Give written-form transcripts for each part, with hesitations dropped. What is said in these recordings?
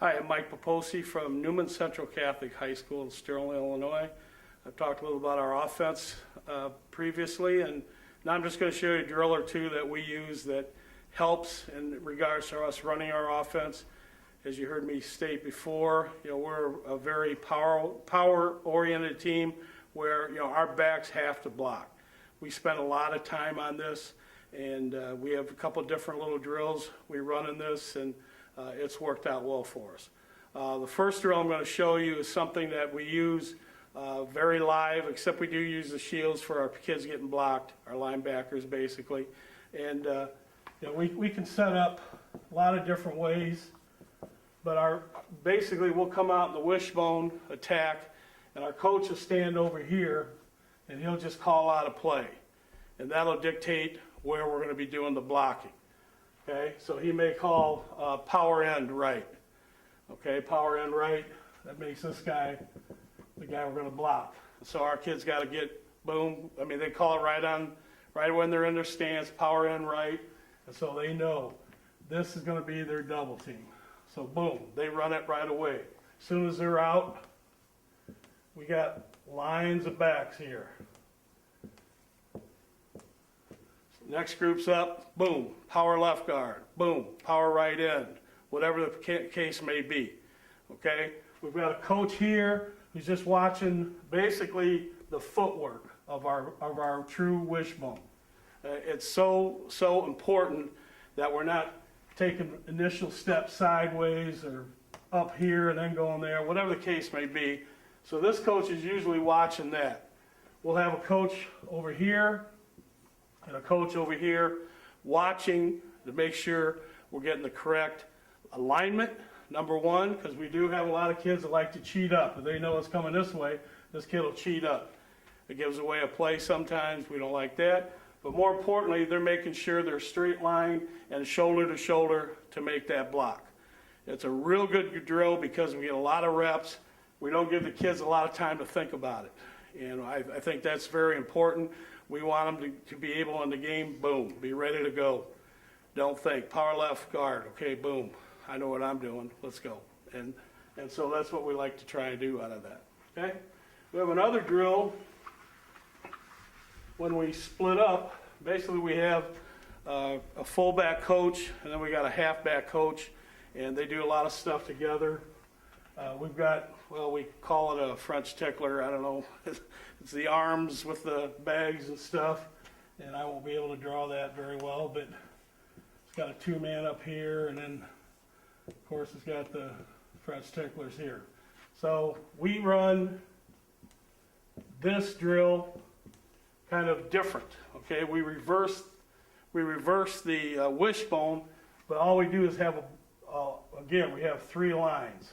Hi, I'm Mike Pappocia from Newman Central Catholic High School in Sterling, Illinois. I've talked a little about our offense previously, and now I'm just going to show you a drill or two that we use that helps in regards to us running our offense. As you heard me state before, we're a very power-oriented team where our backs have to block. We spend a lot of time on this, and we have a couple different little drills we run in this, and it's worked out well for us. The first drill I'm going to show you is something that we use very live, except we do use the shields for our kids getting blocked, our linebackers basically. And we can set up a lot of different ways, but basically we'll come out in the wishbone attack, and our coach will stand over here, and he'll just call out a play. And that'll dictate where we're going to be doing the blocking. Okay, so he may call power end right. Okay, power end right, that makes this guy the guy we're going to block. So our kids got to get, boom, they call it right when they're in their stance, power end right, and so they know this is going to be their double team. So boom, they run it right away. As soon as they're out, we got lines of backs here. Next group's up, boom, power left guard, boom, power right end, whatever the case may be, okay? We've got a coach here who's just watching basically the footwork of our true wishbone. It's so important that we're not taking initial steps sideways or up here and then going there, whatever the case may be. So this coach is usually watching that. We'll have a coach over here and a coach over here watching to make sure we're getting the correct alignment, number one, because we do have a lot of kids that like to cheat up. If they know it's coming this way, this kid will cheat up. It gives away a play sometimes. We don't like that. But more importantly, they're making sure they're straight line and shoulder to shoulder to make that block. It's a real good drill because we get a lot of reps. We don't give the kids a lot of time to think about it. And I think that's very important. We want them to be able in the game, boom, be ready to go. Don't think. Power left guard, okay, boom. I know what I'm doing, let's go. And so that's what we like to try and do out of that, okay? We have another drill. When we split up, basically we have a fullback coach, and then we got a halfback coach, and they do a lot of stuff together. We've got, we call it a French tickler, I don't know. It's the arms with the bags and stuff, and I won't be able to draw that very well, but it's got a two-man up here, and then, of course, it's got the French ticklers here. So we run this drill kind of different, okay? We reverse the wishbone, but all we do is have, again, we have three lines.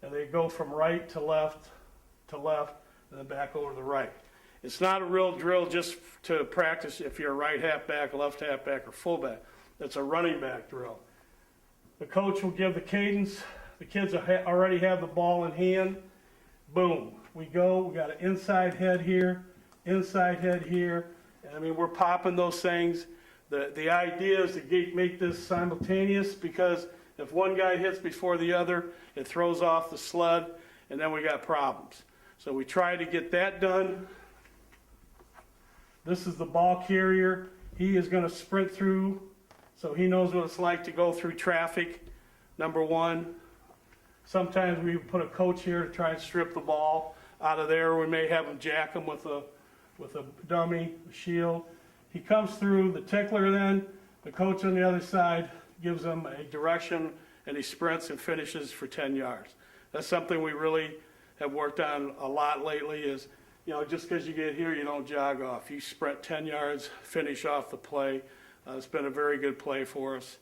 And they go from right to left, and then back over to the right. It's not a real drill just to practice if you're a right halfback, left halfback, or fullback. It's a running back drill. The coach will give the cadence. The kids already have the ball in hand. Boom. We go. We got an inside head here, inside head here. We're popping those things. The idea is to make this simultaneous because if one guy hits before the other, it throws off the sled, and then we got problems. So we try to get that done. This is the ball carrier. He is going to sprint through, so he knows what it's like to go through traffic, number one. Sometimes we put a coach here to try and strip the ball out of there. We may have him jack him with a dummy, a shield. He comes through the tickler then. The coach on the other side gives him a direction, and he sprints and finishes for 10 yards. That's something we really have worked on a lot lately is, just because you get here, you don't jog off. You sprint 10 yards, finish off the play. It's been a very good play for us,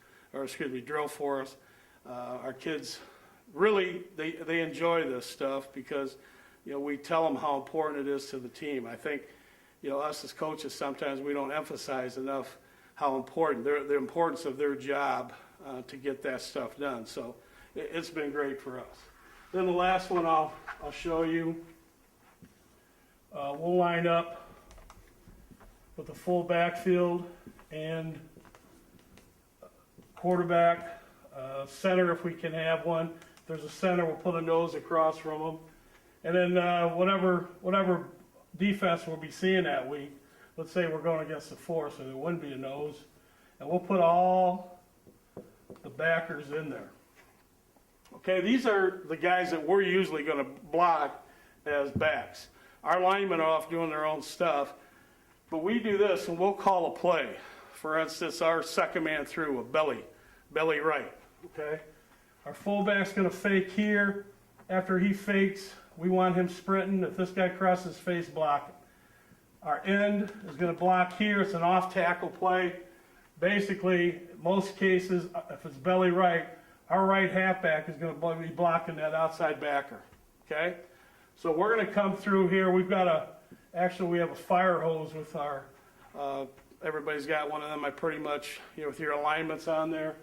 drill for us. Our kids really, they enjoy this stuff because, we tell them how important it is to the team. I think, us as coaches, sometimes we don't emphasize enough how important, the importance of their job to get that stuff done. So it's been great for us. Then the last one I'll show you, we'll line up with a full backfield and quarterback center if we can have one. If there's a center, we'll put a nose across from them. And then whatever defense we'll be seeing that week, let's say we're going against the 4, so there wouldn't be a nose. And we'll put all the backers in there. Okay, these are the guys that we're usually going to block as backs. Our linemen are off doing their own stuff, but we do this and we'll call a play. For instance, our second man through, a belly right, okay? Our fullback's going to fake here. After he fakes, we want him sprinting. If this guy crosses face, block him. Our end is going to block here. It's an off tackle play. Basically, most cases, if it's belly right, our right halfback is going to be blocking that outside backer, okay? So we're going to come through here. We have a fire hose with our, everybody's got one of them. I pretty much, with your alignments on there.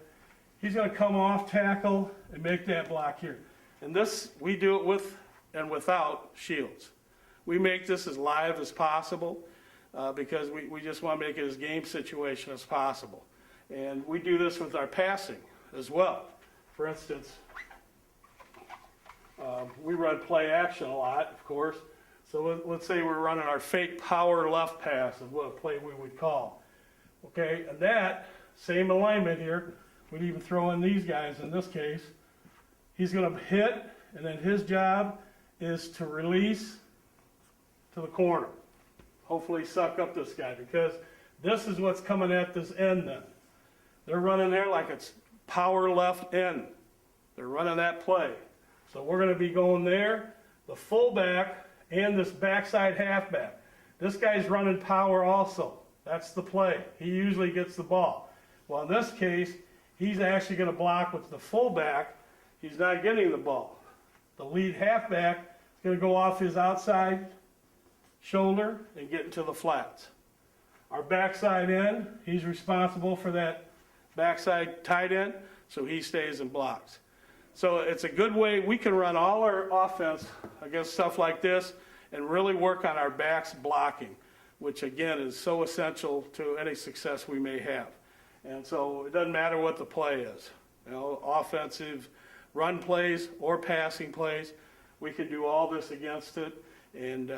He's going to come off tackle and make that block here. And this, we do it with and without shields. We make this as live as possible because we just want to make it as game situation as possible. And we do this with our passing as well. For instance, we run play action a lot, of course. So let's say we're running our fake power left pass is what a play we would call. Okay, and that same alignment here, we'd even throw in these guys in this case. He's going to hit, and then his job is to release to the corner. Hopefully suck up this guy, because this is what's coming at this end then. They're running there like it's power left end. They're running that play. So we're going to be going there, the fullback and this backside halfback. This guy's running power also. That's the play. He usually gets the ball. Well, in this case, he's actually going to block with the fullback. He's not getting the ball. The lead halfback is going to go off his outside shoulder and get into the flats. Our backside end, he's responsible for that backside tight end, so he stays and blocks. So it's a good way. We can run all our offense against stuff like this and really work on our backs blocking, which again is so essential to any success we may have. And so it doesn't matter what the play is, offensive run plays or passing plays, we can do all this against it. And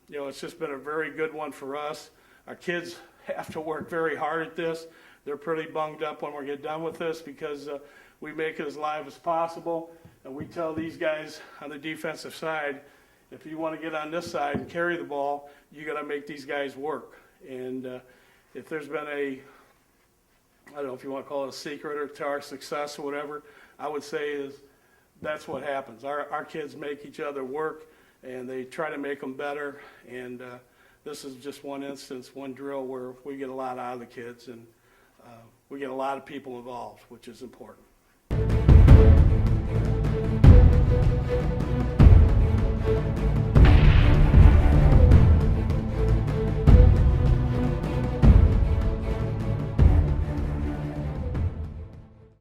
it's just been a very good one for us. Our kids have to work very hard at this. They're pretty bunged up when we get done with this because we make it as live as possible. And we tell these guys on the defensive side, if you want to get on this side and carry the ball, you got to make these guys work. And if there's been I don't know if you want to call it a secret or to our success or whatever, I would say that's what happens. Our kids make each other work, and they try to make them better. And this is just one instance, one drill where we get a lot out of the kids, and we get a lot of people involved, which is important.